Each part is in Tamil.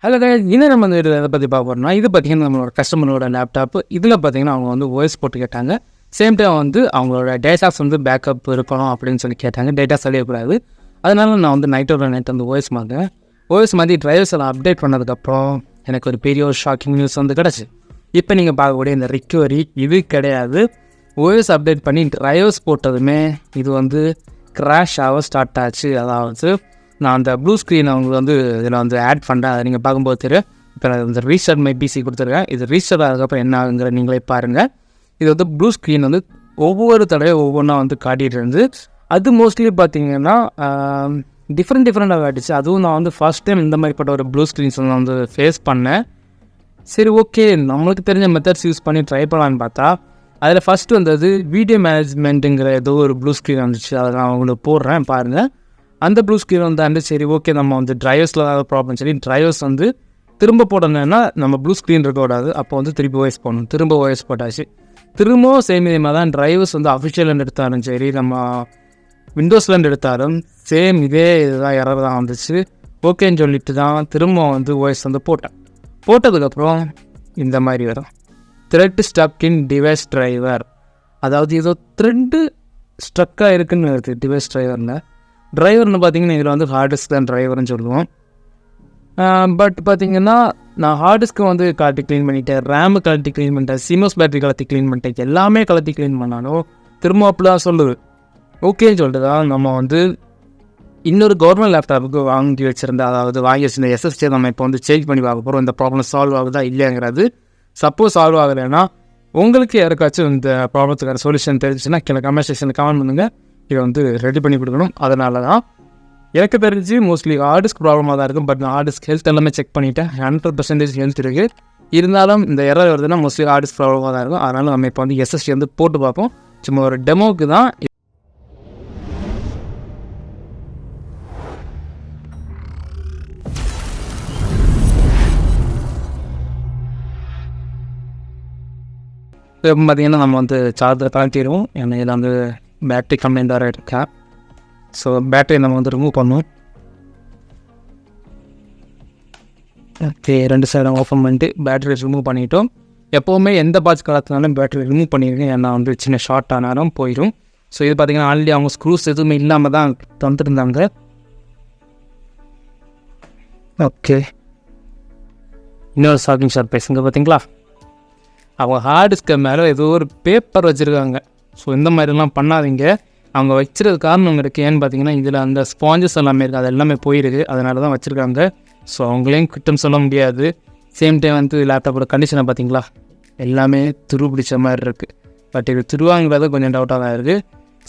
ஹலோ கைஸ், இன்னும் நம்ம வந்து எதை பற்றி பார்க்க போகிறோம்னா, இது பார்த்தீங்கன்னா நம்மளோட கஸ்டமரோட லேப்டாப்பு. இதில் பார்த்தீங்கன்னா அவங்க வந்து ஓஎஸ் போட்டு கேட்டாங்க. சேம் டைம் வந்து அவங்களோட டேட்டாஸ் வந்து பேக்கப் இருக்கணும் அப்படின்னு சொல்லி கேட்டாங்க. டேட்டாஸ் அழியக்கூடாது. அதனால நான் வந்து நைட்டோட நைட் வந்து ஓஎஸ் மாற்றேன். ஓஎஸ் மாதிரி டிரைவர்ஸ் எல்லாம் அப்டேட் பண்ணதுக்கப்புறம் எனக்கு ஒரு பெரிய ஒரு ஷாக்கிங் நியூஸ் வந்து கிடச்சி. இப்போ நீங்கள் பார்க்கக்கூடிய இந்த ரிக்கவரி இது கிடையாது. ஓஎஸ் அப்டேட் பண்ணி டிரைவர்ஸ் போட்டதுமே இது வந்து கிராஷ் ஆக ஸ்டார்ட் ஆச்சு. அதாவது நான் அந்த ப்ளூ ஸ்க்ரீன் அவங்களுக்கு வந்து இதில் வந்து ஆட் பண்ணுறேன். அதை நீங்கள் பார்க்கும்போது தெரியும். இப்போ நான் இந்த ரீஸ்டார்ட் மை பிசி கொடுத்துருக்கேன். இது ரீஸ்டார்ட் ஆகிறதுக்கப்புறம் என்ன ஆகுங்கிற நீங்களே பாருங்கள். இது வந்து ப்ளூ ஸ்க்ரீன் வந்து ஒவ்வொரு தடவையும் ஒவ்வொன்றா வந்து காட்டிகிட்டு இருந்து அது மோஸ்ட்லி பார்த்தீங்கன்னா டிஃப்ரெண்ட்டாக காட்டிச்சு. அதுவும் நான் வந்து ஃபஸ்ட் டைம் இந்த மாதிரிப்பட்ட ஒரு ப்ளூ ஸ்க்ரீன்ஸ் நான் வந்து ஃபேஸ் பண்ணேன். சரி, ஓகே, நம்மளுக்கு தெரிஞ்ச மெத்தட்ஸ் யூஸ் பண்ணி ட்ரை பண்ணலான்னு பார்த்தா அதில் ஃபஸ்ட்டு வந்தது வீடியோ மேனேஜ்மெண்ட்டுங்கிற ஏதோ ஒரு ப்ளூ ஸ்க்ரீன் வந்துச்சு. அதை நான் அவங்களுக்கு போடுறேன் பாருங்கள். அந்த ப்ளூ ஸ்க்ரீன் வந்து சரி, ஓகே, நம்ம வந்து டிரைவர்ஸில் ஏதாவது ப்ராப்ளம் சரி டிரைவர்ஸ் வந்து திரும்ப போடணுன்னா நம்ம ப்ளூ ஸ்க்ரீன் இருக்கக்கூடாது. அப்போ வந்து திருப்பி ஓஎஸ் போடணும். திரும்ப ஓஎஸ் போட்டாச்சு. திரும்பவும் சேம் இதேமாதிரி தான் டிரைவர்ஸ் வந்து அஃபிஷியல்லேருந்து எடுத்தாலும் சரி நம்ம விண்டோஸ்லேருந்து எடுத்தாலும் சேம் இதே இதுதான் எரர் தான் வந்துச்சு. ஓகேன்னு சொல்லிட்டு தான் திரும்ப வந்து ஓஎஸ் வந்து போட்டதுக்கப்புறம் இந்த மாதிரி வரும் thread stuck in device driver. அதாவது ஏதோ த்ரெட்டு ஸ்ட்ரக்காக இருக்குன்னு வருது டிவைஸ் டிரைவர்னு பார்த்தீங்கன்னா இதில் வந்து ஹார்ட் டிஸ்க் தான் டிரைவர்னு சொல்லுவோம். பட் பார்த்தீங்கன்னா நான் ஹார்ட் டிஸ்க்கு வந்து கலட்டி க்ளீன் பண்ணிட்டேன், ரேமு கலட்டி க்ளீன் பண்ணிட்டேன், சிமோஸ் பேட்டரி கலட்டி க்ளீன் பண்ணிட்டேன், எல்லாமே கலட்டி க்ளீன் பண்ணாலும் திரும்ப அப்படி தான் சொல்லுது. ஓகேன்னு சொல்லிட்டு தான் நம்ம வந்து இன்னொரு கவர்மெண்ட் லேப்டாப்புக்கு வாங்கி வச்சுருந்தேன். அதாவது வாங்கி வச்சுருந்த எஸ்எஸ்டியை நம்ம இப்போ வந்து சேஞ்ச் பண்ணி பார்க்க போகிறோம். இந்த ப்ராப்ளம் சால்வ் ஆகுதா இல்லைங்கிறது. சப்போஸ் சால்வ் ஆகலைன்னா உங்களுக்கு யாருக்காச்சும் இந்த ப்ராப்ளத்துக்கான சொல்யூஷன் தெரிஞ்சுன்னா கீழே கமெண்ட் செக்ஷனில் கமெண்ட் பண்ணுங்கள். இதை வந்து ரெடி பண்ணி கொடுக்கணும். அதனால தான் எனக்கு தெரிஞ்சு மோஸ்ட்லி ஹார்ட் டிஸ்க் ப்ராப்ளமாக தான் இருக்கும். பட் நான் ஹார்ட் டிஸ்க் ஹெல்த் எல்லாமே செக் பண்ணிவிட்டேன். 100% ஹெல்த் இருக்குது. இருந்தாலும் இந்த எரர் வருதுன்னா மோஸ்ட்லி ஹார்ட் டிஸ்க் ப்ராப்ளமாக தான் இருக்கும். அதனால் நம்ம இப்போ வந்து எஸ்எஸ்டி வந்து போட்டு பார்ப்போம். சும்மா ஒரு டெமோவுக்கு தான். இப்போ பார்த்திங்கன்னா நம்ம வந்து சார்ஜர் கலட்டிடுவோம். ஏன்னா இதில் வந்து பேட்டரி கம்ப்ளைண்ட் வர இருக்கேன். ஸோ பேட்டரி நம்ம வந்து ரிமூவ் பண்ணுவோம். ஓகே, 2 சைடும் ஓப்பன் பண்ணிட்டு பேட்டரி ரிமூவ் பண்ணிட்டோம். எப்போவுமே எந்த பார்ட்ஸ் கலத்தினாலும் பேட்டரி ரிமூவ் பண்ணியிருக்கேன். ஏன்னா வந்து சின்ன ஷார்ட் ஆனாலும் போயிடும். ஸோ இது பார்த்திங்கன்னா ஆல்ரெடி அவங்க ஸ்க்ரூஸ் எதுவுமே இல்லாமல் தான் தந்துருந்தாங்க. ஓகே, இன்னொரு ஷாக்கிங் சர்ப்ரைஸுங்க பார்த்தீங்களா, அவங்க ஹார்ட் டிஸ்க்கு மேலே ஏதோ ஒரு பேப்பர் வச்சுருக்காங்க. ஸோ இந்த மாதிரிலாம் பண்ணாதீங்க. அவங்க வச்சுருக்க காரணம் இருக்குது. ஏன்னு பார்த்தீங்கன்னா இதில் அந்த ஸ்பாஞ்சஸ் எல்லாமே இருக்குது, அது எல்லாமே போயிருக்கு. அதனால தான் வச்சுருக்காங்க. ஸோ அவங்களையும் குற்றம் சொல்ல முடியாது. சேம் டைம் வந்து லேப்டாப்போட கண்டிஷனை பார்த்தீங்களா, எல்லாமே துரு பிடிச்ச மாதிரி இருக்குது. பட் இது துருவாங்கிறத கொஞ்சம் டவுட்டாக தான் இருக்குது.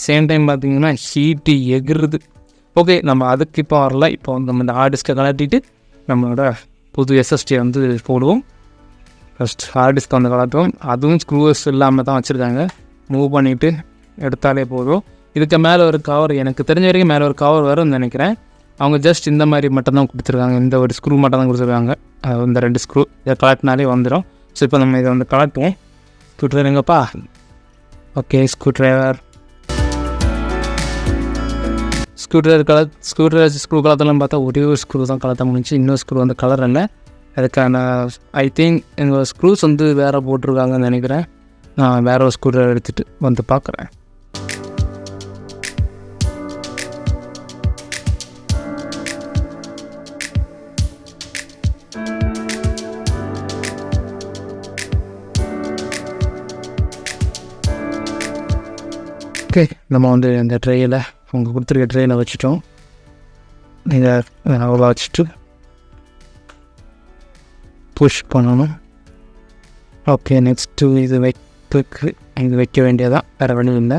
சேம் டைம் பார்த்தீங்கன்னா ஹீட்டு எகிருது. ஓகே, நம்ம அதுக்கு இப்போ வரல. இப்போ வந்து நம்ம இந்த ஹார்ட் டிஸ்க்கை கலட்டிட்டு நம்மளோட புது எஸ்எஸ்டியை வந்து போடுவோம். ஃபஸ்ட் ஹார்ட் டிஸ்க் வந்து கலட்டுவோம். அதுவும் ஸ்க்ரூஸ் இல்லாமல் தான் வச்சுருக்காங்க. மூவ் பண்ணிவிட்டு எடுத்தாலே போதும். இதுக்கு மேலே ஒரு கவர், எனக்கு தெரிஞ்ச வரைக்கும் மேலே ஒரு கவர் வரும்னு நினைக்கிறேன். அவங்க ஜஸ்ட் இந்த மாதிரி மட்டும் தான் கொடுத்துருக்காங்க. இந்த ஒரு ஸ்க்ரூ மட்டும் தான் கொடுத்துருக்காங்க. இந்த 2 ஸ்க்ரூ இதை கலட்டினாலே வந்துடும். ஸோ இப்போ நம்ம இதை வந்து கலட்டுவோம். ஸ்க்ரூ ட்ரைவர் எங்கப்பா? ஓகே, ஸ்க்ரூ ட்ரைவர் ஸ்க்ரூ கலத்தலாம் பார்த்தா ஒரே ஒரு ஸ்க்ரூ தான் கலத்த முடிஞ்சு. இன்னொரு ஸ்க்ரூ வந்து கலர் இல்லை. அதுக்கான ஐ திங்க் எங்கள் ஸ்க்ரூஸ் வந்து வேறு போட்டிருக்காங்கன்னு நினைக்கிறேன். நான் வேறு ஒரு ஸ்க்ரூ ட்ரைவர் எடுத்துகிட்டு வந்து பார்க்குறேன். ஓகே, நம்ம வந்து இந்த ட்ரேயில் அவங்க கொடுத்துருக்க ட்ரேயில் வச்சுட்டோம். இதை அவ்வளோ வச்சுட்டு புஷ் பண்ணணும். ஓகே, நெக்ஸ்ட்டு இது வைக்க வேண்டியதான், வேறு வழி இல்லை.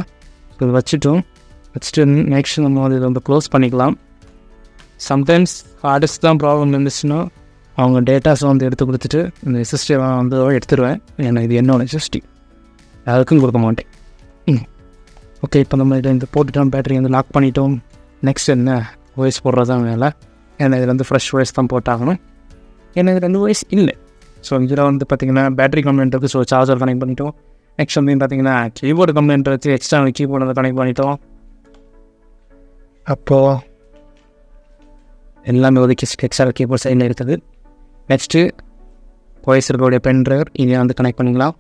இது வச்சுட்டு நெக்ஸ்ட் நம்ம வந்து இதை வந்து க்ளோஸ் பண்ணிக்கலாம். சம்டைம்ஸ் ஹார்ட் டிஸ்க் தான் ப்ராப்ளம் இருந்துச்சுன்னா அவங்க டேட்டாஸை வந்து எடுத்து கொடுத்துட்டு இந்த எஸ்எஸ்டி வந்து எடுத்துருவேன். ஏன்னா இது என்னோட எஸ்எஸ்டி, யாருக்கும் கொடுக்க மாட்டேன். ஓகே, இப்போ நம்ம இதை இந்த போட்டுட்டோம். பேட்டரி வந்து லாக் பண்ணிட்டோம். நெக்ஸ்ட் என்ன, ஓஎஸ் போடுறது தான் வேலை. ஏன்னா இதில் வந்து ஃப்ரெஷ் ஓஎஸ் தான் போட்டாகணும். ஏன்னா இது 2 ஓஎஸ் இல்லை. ஸோ இதில் வந்து பார்த்திங்கன்னா பேட்டரி கம்ப்ளைண்ட் இருக்குது. ஸோ சார்ஜர் கனெக்ட் பண்ணிட்டோம். நெக்ஸ்ட் வந்து பார்த்திங்கன்னா கீபோர்டு கம்ப்ளைண்ட் வச்சு எக்ஸ்டர்னல் கீபோர்டு வந்து கனெக்ட் பண்ணிட்டோம். அப்போது எல்லாமே ஒதுக்கி எக்ஸ்ட்ரா கீபோர்ட் சைடில் இருக்குது. நெக்ஸ்ட்டு வாய்ஸ் இருக்கக்கூடிய பென் ட்ரைவர் இதை வந்து கனெக்ட் பண்ணிக்கலாம்.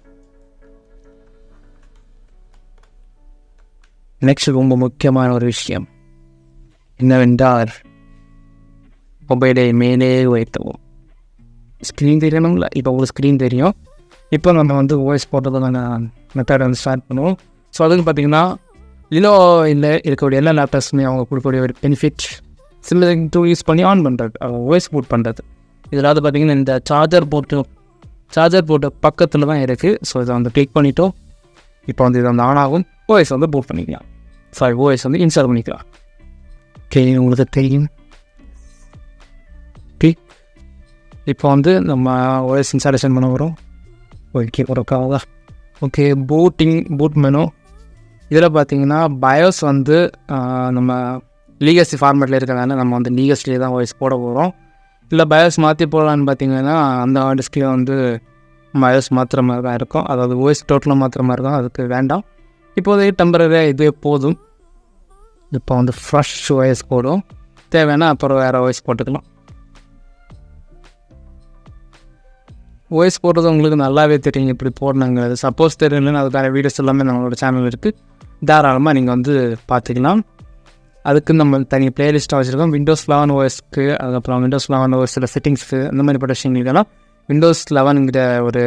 நெக்ஸ்ட் ரொம்ப முக்கியமான ஒரு விஷயம் என்னவென்றால் மொபைலை மேலே வைத்தவும். ஸ்க்ரீன் தெரியணுங்களா? இப்போ உங்களுக்கு ஸ்க்ரீன் தெரியும். இப்போ நம்ம வந்து வாய்ஸ் போட்டதுக்கான மெத்தடை வந்து ஸ்டார்ட் பண்ணுவோம். ஸோ அதுக்கு பார்த்திங்கன்னா இல்லை இருக்கக்கூடிய எல்லா லேப்டாப்ஸுமே அவங்க கொடுக்கக்கூடிய ஒரு பெனிஃபிட் சிம்மிங் டூல் யூஸ் பண்ணி ஆன் பண்ணுறது, வாய்ஸ் பூட் பண்ணுறது. இதில் வந்து பார்த்திங்கன்னா இந்த சார்ஜர் போட்டு பக்கத்தில் தான் இருக்குது. ஸோ இதை வந்து கிளிக் பண்ணிட்டோம். இப்போ வந்து இதை வந்து ஆன் ஆகும். வாய்ஸ் வந்து பூட் பண்ணிக்கலாம், வாய்ஸ் வந்து இன்ஸ்டால் பண்ணிக்கலாம். ஓகே, உங்களுக்கு தெரியும். ஓகே, இப்போ வந்து நம்ம வாய்ஸ் இன்ஸ்டாலேஷன் பண்ண வரோம். ஓகே, ஒர்க்காக. Okay, boot menu. இதில் பார்த்தீங்கன்னா பயோஸ் வந்து நம்ம லீகசி ஃபார்மேட்டில் இருக்கிறதால நம்ம வந்து லீகஸ்லேயே தான் வாய்ஸ் போட போகிறோம். இல்லை பயோஸ் மாற்றி போடலான்னு பார்த்தீங்கன்னா அந்த டிஸ்கில் வந்து பயோஸ் மாற்றுற மாதிரி தான் இருக்கும். அதாவது வாய்ஸ் டோட்டலாக மாற்றுற மாதிரி தான், அதுக்கு வேண்டாம். இப்போதைய டெம்பரரியாக இதுவே போதும். இப்போ வந்து ஃப்ரெஷ் வாய்ஸ் போடும், தேவைன்னா அப்புறம் வேறு வாய்ஸ் போட்டுக்கலாம். வாய்ஸ் போடுறது உங்களுக்கு நல்லாவே தெரியும் எப்படி போடணுங்கிறது. சப்போஸ் தெரியலன்னு அதுக்கான வீடியோஸ் எல்லாமே நம்மளோட சேனல் இருக்குது, தாராளமாக நீங்கள் வந்து பார்த்துக்கலாம். அதுக்கு நம்ம தனி பிளேலிஸ்ட்டாக வச்சுருக்கோம். விண்டோஸ் 11 ஓஎஸ்க்கு, அதுக்கப்புறம் விண்டோஸ் 11 ஓஎஸில் செட்டிங்ஸு, அந்த மாதிரிப்பட்ட விஷயங்களுக்கெல்லாம் விண்டோஸ் 11ங்கிற ஒரு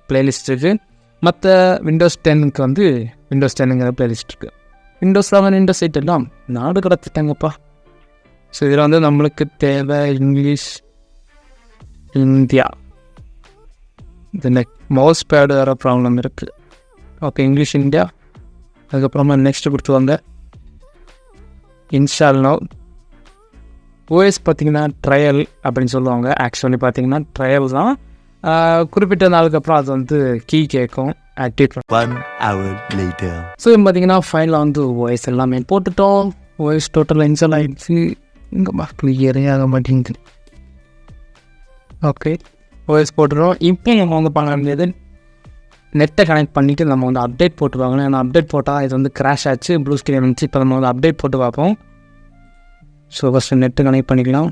பிளேலிஸ்ட் இருக்குது. மற்ற விண்டோஸ் 10க்கு வந்து விண்டோஸ் 10ங்கிற பிளேலிஸ்ட் இருக்குது. விண்டோஸ் 11 விண்டோஸ் 8 எல்லாம் நாடு கடத்திட்டாங்கப்பா. ஸோ இதில் வந்து நம்மளுக்கு தேவை இங்கிலீஷ் இந்தியா. இந்த மவுஸ் பேடு வேறு ப்ராப்ளம் இருக்குது. Okay, English India. அதுக்கப்புறமா நெக்ஸ்ட்டு கொடுத்துவாங்க இன்ஸ்டால் நவ். ஓஎஸ் பார்த்திங்கன்னா ட்ரையல் அப்படின்னு சொல்லுவாங்க. ஆக்சுவலி பார்த்திங்கன்னா ட்ரையல் தான். குறிப்பிட்ட நாளுக்கு அப்புறம் அது வந்து கீ கேட்கும், ஆக்டிவேட். 1 hour later. ஸோ பார்த்தீங்கன்னா ஃபைனில் வந்து வாய்ஸ் எல்லாமே போட்டுட்டோம். வாய்ஸ் டோட்டலாக இன்ஸ்டால் ஆகிடுச்சு. இங்கே கிளியரே ஆக மாட்டேங்குது. ஓகே, வாய்ஸ் போட்டுறோம். இப்போ நம்ம வந்து பண்ண வேண்டியது நெட்டை கனெக்ட் பண்ணிவிட்டு நம்ம வந்து அப்டேட் போட்டுருவாங்க. ஏன்னா அப்டேட் போட்டால் இது வந்து கிராஷ் ஆச்சு, ப்ளூ ஸ்க்ரீன் இருந்துச்சு. இப்போ நம்ம வந்து அப்டேட் போட்டு பார்ப்போம். ஸோ ஃபஸ்ட்டு நெட்டு கனெக்ட் பண்ணிக்கலாம்.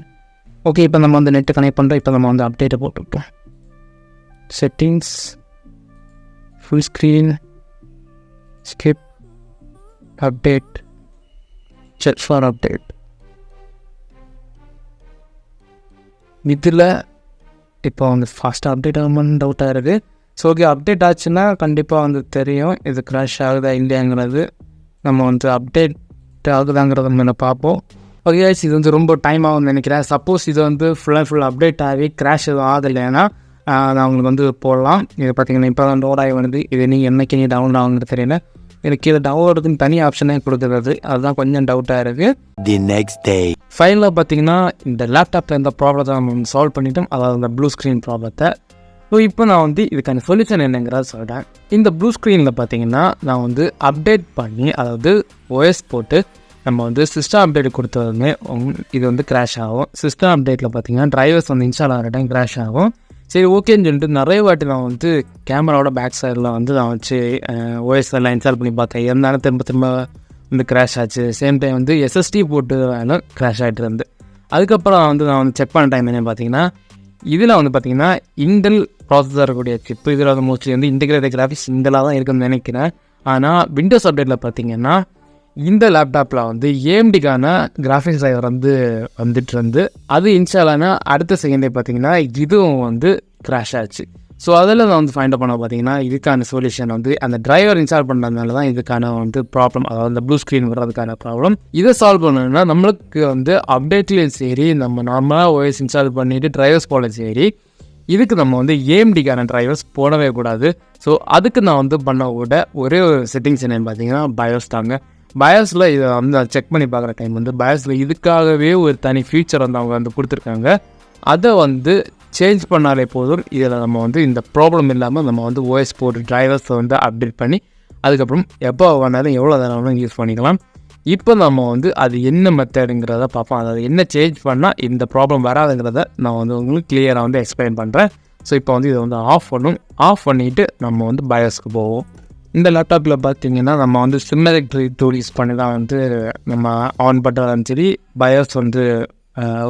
ஓகே, இப்போ நம்ம வந்து நெட்டு கனெக்ட் பண்ணுறோம். இப்போ நம்ம வந்து அப்டேட்டை போட்டுவிட்டோம். Settings, full screen, skip, update, check for update. இதில் இப்போ வந்து ஃபாஸ்ட்டாக அப்டேட் ஆகுமான்னு டவுட்டாக இருக்குது. ஸோ ஓகே, அப்டேட் ஆச்சுன்னா கண்டிப்பாக வந்து தெரியும் இது க்ராஷ் ஆகுதா இல்லையாங்கிறது. நம்ம வந்து அப்டேட் ஆகுதாங்கிறத நம்ம பார்ப்போம். ஓகே, இது வந்து ரொம்ப டைம் ஆகும்னு நினைக்கிறேன். சப்போஸ் இது வந்து ஃபுல் அப்டேட் ஆகி க்ராஷ் எதுவும் ஆகலைன்னா நான் உங்களுக்கு வந்து போடலாம். இது பார்த்திங்கன்னா இப்போ தான் லோட் ஆகி வருது. இது நீங்கள் என்னைக்கு நீங்கள் டவுன்லோட் ஆகுங்கிறது தெரியல. எனக்கு இது டவுன்லோடுக்குன்னு தனி ஆப்ஷனே கொடுக்குறது, அதுதான் கொஞ்சம் டவுட்டாக இருக்குது. The next day. ஃபைனலாக பார்த்தீங்கன்னா இந்த லேப்டாப்பில் இந்த ப்ராப்ளத்தை நம்ம சால்வ் பண்ணிட்டோம், அதாவது இந்த ப்ளூ ஸ்க்ரீன் ப்ராப்ளத்தை. ஸோ இப்போ நான் வந்து இதுக்கான சொல்யூஷன் என்னங்கிறத சொல்கிறேன். இந்த ப்ளூ ஸ்க்ரீனில் பார்த்தீங்கன்னா நான் வந்து அப்டேட் பண்ணி, அதாவது ஓஎஸ் போட்டு நம்ம வந்து சிஸ்டம் அப்டேட் கொடுத்ததுமே இது வந்து க்ராஷ் ஆகும். சிஸ்டம் அப்டேட்டில் பார்த்தீங்கன்னா ட்ரைவர்ஸ் வந்து இன்ஸ்டால் ஆகிற டைம் க்ராஷ் ஆகும். சரி ஓகேன்னு சொல்லிட்டு நிறைய வாட்டி நான் வந்து கேமராவோட பேக் சைடில் வந்து நான் வச்சு ஓஎஸ் எல்லாம் இன்ஸ்டால் பண்ணி பார்த்தேன். இருந்தாலும் திரும்ப வந்து க்ராஷ் ஆச்சு. சேம் டைம் வந்து எஸ்எஸ்டி போட்டு வேணும் க்ராஷ் ஆகிட்டு இருந்து. அதுக்கப்புறம் நான் வந்து செக் பண்ண டைம் என்ன பார்த்தீங்கன்னா, இதில் வந்து பார்த்திங்கன்னா இன்டெல் ப்ராசஸர் கூடிய சிப்பு. இதில் வந்து மோஸ்ட்லி வந்து இன்டிகிரேட்டட் கிராஃபிக்ஸ் இன்டெலாக தான் இருக்குன்னு நினைக்கிறேன். ஆனால் விண்டோஸ் அப்டேட்டில் பார்த்திங்கன்னா இந்த லேப்டாப்பில் வந்து ஏஎம்டிக்கான கிராஃபிக்ஸ் டிரைவர் வந்து வந்துட்டு இருந்து அது இன்ஸ்டால் ஆனால் அடுத்த செகண்டே பார்த்திங்கன்னா இதுவும் வந்து க்ராஷ் ஆச்சு. ஸோ அதில் நான் வந்து ஃபைண்ட் அவுட் பண்ண பார்த்தீங்கன்னா இதுக்கான சொல்யூஷன் வந்து அந்த டிரைவர் இன்ஸ்டால் பண்ணுறதுனால தான் இதுக்கான வந்து ப்ராப்ளம், அதாவது அந்த ப்ளூ ஸ்க்ரீன் வர்றதுக்கான ப்ராப்ளம். இதை சால்வ் பண்ணணும்னா நம்மளுக்கு வந்து அப்டேட்லேயும் சரி, நம்ம நார்மலாக ஓஎஸ் இன்ஸ்டால் பண்ணிவிட்டு டிரைவர்ஸ் போட சரி, இதுக்கு நம்ம வந்து ஏஎம்டிக்கான டிரைவர்ஸ் போடவே கூடாது. ஸோ அதுக்கு நான் வந்து பண்ண விட ஒரே ஒரு செட்டிங்ஸ் என்னென்னு பார்த்தீங்கன்னா பயோஸ் தாங்க. பயோஸில் இதை வந்து செக் பண்ணி பார்க்குற டைம் வந்து பயோஸில் இதுக்காகவே ஒரு தனி ஃபீச்சர் வந்து அவங்க வந்து கொடுத்துருக்காங்க. அதை வந்து சேஞ்ச் பண்ணாலே போதும். இதில் நம்ம வந்து இந்த ப்ராப்ளம் இல்லாமல் நம்ம வந்து ஓஎஸ் போட்டு டிரைவர்ஸை வந்து அப்டேட் பண்ணி அதுக்கப்புறம் எப்போ வேணாலும் எவ்வளோ நேரம் யூஸ் பண்ணிக்கலாம். இப்போ நம்ம வந்து அது என்ன மெத்தடுங்கிறத பார்ப்போம். அதாவது என்ன சேஞ்ச் பண்ணால் இந்த ப்ராப்ளம் வராதுங்கிறத நான் வந்து உங்களுக்கு கிளியராக வந்து எக்ஸ்பிளைன் பண்ணுறேன். ஸோ இப்போ வந்து இதை வந்து ஆஃப் பண்ணிவிட்டு நம்ம வந்து பயோஸ்க்கு போவோம். இந்த லேப்டாப்பில் பார்த்திங்கன்னா நம்ம வந்து சிம்மிங் டூல் யூஸ் பண்ணி தான் வந்து நம்ம ஆன் பண்ணுறதாலும் சரி, பயோஸ் வந்து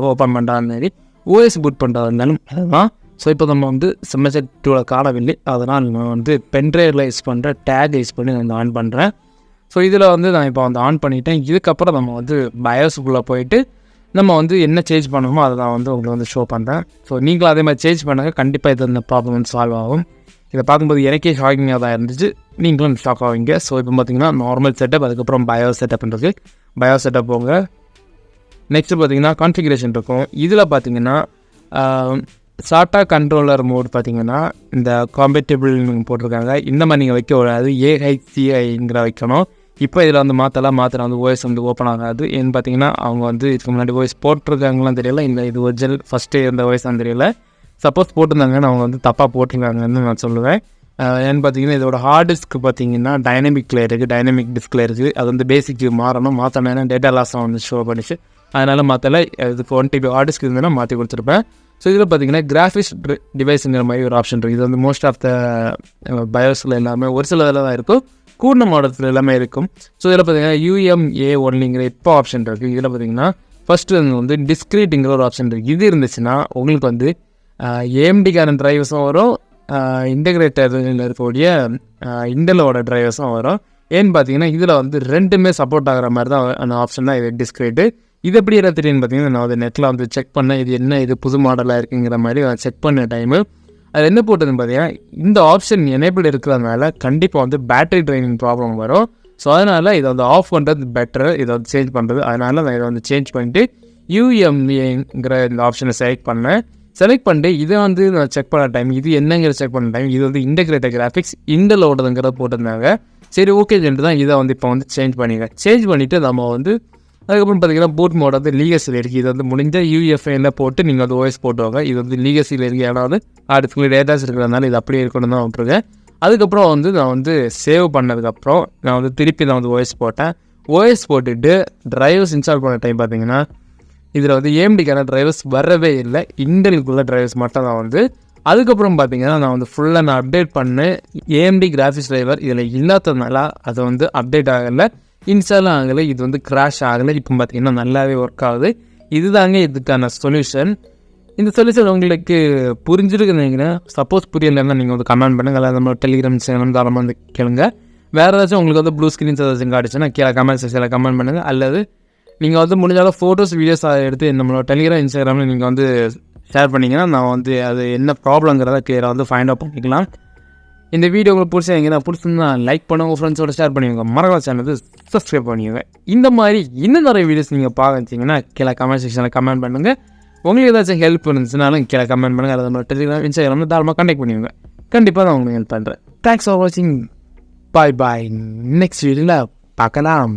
ஓப்பன் பண்ணுறதாலும் சரி, ஓஎஸ் பூட் பண்ணுறதா இருந்தாலும் அதுதான் ஸோ இப்போ நம்ம வந்து செமஸ்டர் 2 காணவில்லை, அதனால் நான் வந்து பென்ட்ரைவில் யூஸ் பண்ணுற டேக் யூஸ் பண்ணி நான் ஆன் பண்ணுறேன். ஸோ இதில் வந்து நான் இப்போ வந்து ஆன் பண்ணிட்டேன். இதுக்கப்புறம் நம்ம வந்து பயோஸ்குள்ளே போயிட்டு நம்ம வந்து என்ன சேஞ்ச் பண்ணணுமோ அதை நான் வந்து உங்களுக்கு வந்து ஷோ பண்ணுறேன். ஸோ நீங்களும் அதே மாதிரி சேஞ்ச் பண்ணுங்க, கண்டிப்பாக இது இந்த ப்ராப்ளம் வந்து சால்வ் ஆகும். இதை பார்க்கும்போது எனக்கே ஷாக்கிங்காக தான் இருந்துச்சு, நீங்களும் ஷாக் ஆவீங்க. ஸோ இப்போ பார்த்தீங்கன்னா நார்மல் செட்டப், அதுக்கப்புறம் பயோ செட்டப்ன்றது பயோ செட்டப் போங்க. நெக்ஸ்ட்டு பார்த்தீங்கன்னா கான்ஃபிகரேஷன் இருக்கும். இதில் பார்த்தீங்கன்னா சாட்டா கண்ட்ரோலர் மோட் பார்த்தீங்கன்னா இந்த காம்பேட்டபிள் போட்டிருக்காங்க. இந்த மாதிரி நீங்கள் வைக்க கூடாது, AHCIங்கிற வைக்கணும். இப்போ இதில் வந்து மாற்றினா வந்து ஓஎஸ் வந்து ஓப்பன் ஆகாது. ஏன்னு பார்த்தீங்கன்னா அவங்க வந்து இதுக்கு முன்னாடி ஓஎஸ் போட்டிருக்காங்களாம் தெரியல, இந்த இது ஒரிஜினல் ஃபஸ்ட்டு இருந்த ஓஎஸ் தான் தெரியல. சப்போஸ் போட்டிருந்தாங்கன்னு அவங்க வந்து தப்பாக போட்டிருக்காங்கன்னு நான் சொல்லுவேன். ஏன்னு பார்த்தீங்கன்னா இதோட ஹார்ட் டிஸ்க்கு பார்த்தீங்கன்னா டைனமிக்கில் இருக்குது, டைனமிக் டிஸ்கில் இருக்குது. அது வந்து பேசிக்கு மாற்றணும்னா டேட்டா லாஸாக வந்து ஷோ பண்ணிச்சு, அதனால் மாற்றலை. இதுக்கு 1 TB ஹார்ட் டிஸ்க் இருந்ததுன்னா மாற்றி கொடுத்துருப்பேன். ஸோ இதில் பார்த்தீங்கன்னா கிராஃபிக்ஸ் டிவைஸுங்கிற மாதிரி ஒரு ஆப்ஷன் இருக்குது. இது வந்து மோஸ்ட் ஆஃப் த பயோஸில் எல்லாமே ஒரு சில இதில் தான் இருக்கும், கூடின மாடல்ஸில் எல்லாமே இருக்கும். ஸோ இதில் பார்த்தீங்கன்னா UMA ஒன்லிங்கிற இப்போ ஆப்ஷன் இருக்குது. இதில் பார்த்தீங்கன்னா ஃபஸ்ட்டு வந்து டிஸ்க்ரீட்டுங்கிற ஒரு ஆப்ஷன் இருக்குது. இது இருந்துச்சுன்னா உங்களுக்கு வந்து AMDக்கான ட்ரைவர்ஸும் வரும், இன்டகிரேட்டரில் இருக்கக்கூடிய இன்டலோட ட்ரைவர்ஸும் வரும். ஏன்னு பார்த்தீங்கன்னா இதில் வந்து ரெண்டுமே சப்போர்ட் ஆகிற மாதிரி தான் அந்த ஆப்ஷன் தான் இது டிஸ்க்ரீட்டு. இது எப்படி எல்லாம் தெரியும்னு பார்த்தீங்கன்னா நான் வந்து நெட்டில் வந்து செக் பண்ணேன், இது என்ன இது புது மாடலாக இருக்குங்கிற மாதிரி நான் செக் பண்ண டைமு அது என்ன போட்டதுன்னு பார்த்தீங்கன்னா இந்த ஆப்ஷன் எனேபிள் இருக்கிறதுனால கண்டிப்பாக வந்து பேட்டரி ட்ரைனிங் ப்ராப்ளம் வரும். ஸோ அதனால் இதை வந்து ஆஃப் பண்ணுறது பெட்டர், இதை வந்து சேஞ்ச் பண்ணுறது. அதனால் நான் இதை வந்து சேஞ்ச் பண்ணிட்டு UMAங்கிற இந்த ஆப்ஷனை செலக்ட் பண்ணிட்டு இதை வந்து நான் செக் பண்ண டைம், இது என்னங்கிற செக் பண்ண டைம் இது வந்து இன்டகிரேட்டட் கிராஃபிக்ஸ் இன்டலோடதுங்கிற போட்டிருந்தாங்க. சரி ஓகே சொல்லிட்டு தான் இதை வந்து இப்போ வந்து சேஞ்ச் பண்ணிவிட்டு நம்ம வந்து அதுக்கப்புறம் பார்த்தீங்கன்னா பூட் மோட் வந்து லீகஸில் இருக்குது. இது வந்து முடிஞ்ச UEFIயில் போட்டு நீங்கள் வந்து ஓஎஸ் போட்டுவாங்க. இது வந்து லீகஸில் இருக்குது, ஏன்னா வந்து அடுத்துக்குள்ளே டேட்டாஸ் இருக்கிறதுனால இது அப்படியே இருக்கணும் தான் விட்டுருக்கேன். அதுக்கப்புறம் வந்து நான் வந்து சேவ் பண்ணதுக்கப்புறம் நான் வந்து திருப்பி நான் வந்து ஓஎஸ் போட்டேன். ஓஎஸ் போட்டுட்டு ட்ரைவர்ஸ் இன்ஸ்டால் பண்ண டைம் பார்த்தீங்கன்னா இதில் வந்து AMDக்கான ட்ரைவர்ஸ் வரவே இல்லை, இன்டெலுக்குள்ள ட்ரைவர்ஸ் மட்டும் தான் வந்து. அதுக்கப்புறம் பார்த்தீங்கன்னா நான் வந்து ஃபுல்லாக நான் அப்டேட் பண்ணேன். AMD கிராஃபிக்ஸ் ட்ரைவர் இதில் இல்லாததுனால அதை வந்து அப்டேட் ஆகலை, இன்ஸ்டாலும் ஆகலை, இது வந்து கிராஷ் ஆகலை. இப்போ பார்த்தீங்கன்னா நல்லாவே ஒர்க் ஆகுது. இதுதாங்க இதுக்கான சொல்யூஷன். இந்த சொல்யூஷன் உங்களுக்கு புரிஞ்சிருக்குன்னு நினைக்கிறேன். சப்போஸ் புரியலைன்னா நீங்கள் வந்து கமெண்ட் பண்ணுங்கள், அல்லது நம்ம டெலிகிராம் சேனல் தாராளமாக வந்து கேளுங்க. வேறு ஏதாச்சும் உங்களுக்கு வந்து ப்ளூ ஸ்க்ரீன்ஸ் ஏதாச்சும் காட்டுச்சுன்னா கீழே கமெண்ட் செக்ஷனில் கமெண்ட் பண்ணுங்கள். அல்லது நீங்கள் வந்து முடிஞ்சாலும் ஃபோட்டோஸ் வீடியோஸ் எடுத்து நம்மளோட டெலிகிராம் இன்ஸ்டாகிராமில் நீங்கள் வந்து ஷேர் பண்ணிங்கன்னா நான் வந்து அது என்ன ப்ராப்ளங்கிறத கிளியராக வந்து ஃபைண்ட் அவுட் பண்ணிக்கலாம். இந்த வீடியோ உங்களுக்கு பிடிச்சிருந்தா லைக் பண்ணுங்க, உங்கள் ஃப்ரெண்ட்ஸோட ஷேர் பண்ணிக்கோங்க, மறக்காம சேனலுக்கு சப்ஸ்கிரைப் பண்ணிக்கோங்க. இந்த மாதிரி இன்னும் நிறைய வீடியோஸ் நீங்கள் பார்த்துச்சிங்கன்னா கீழே கமெண்ட் செக்ஷனில் கமெண்ட் பண்ணுங்கள். உங்களுக்கு ஏதாச்சும் ஹெல்ப் இருந்துச்சுனாலும் கீழே கமெண்ட் பண்ணுங்கள். அதை நம்ம டெலிகிராம் இன்ஸ்டாகிராமில் தாராளமாக கான்டெக்ட் பண்ணிக்கோங்க. கண்டிப்பாக நான் உங்களுக்கு ஹெல்ப் பண்ணுறேன். தேங்க்ஸ் ஃபார் வாட்சிங். பாய். நெக்ஸ்ட் வீடியோவில் பார்க்கலாம்.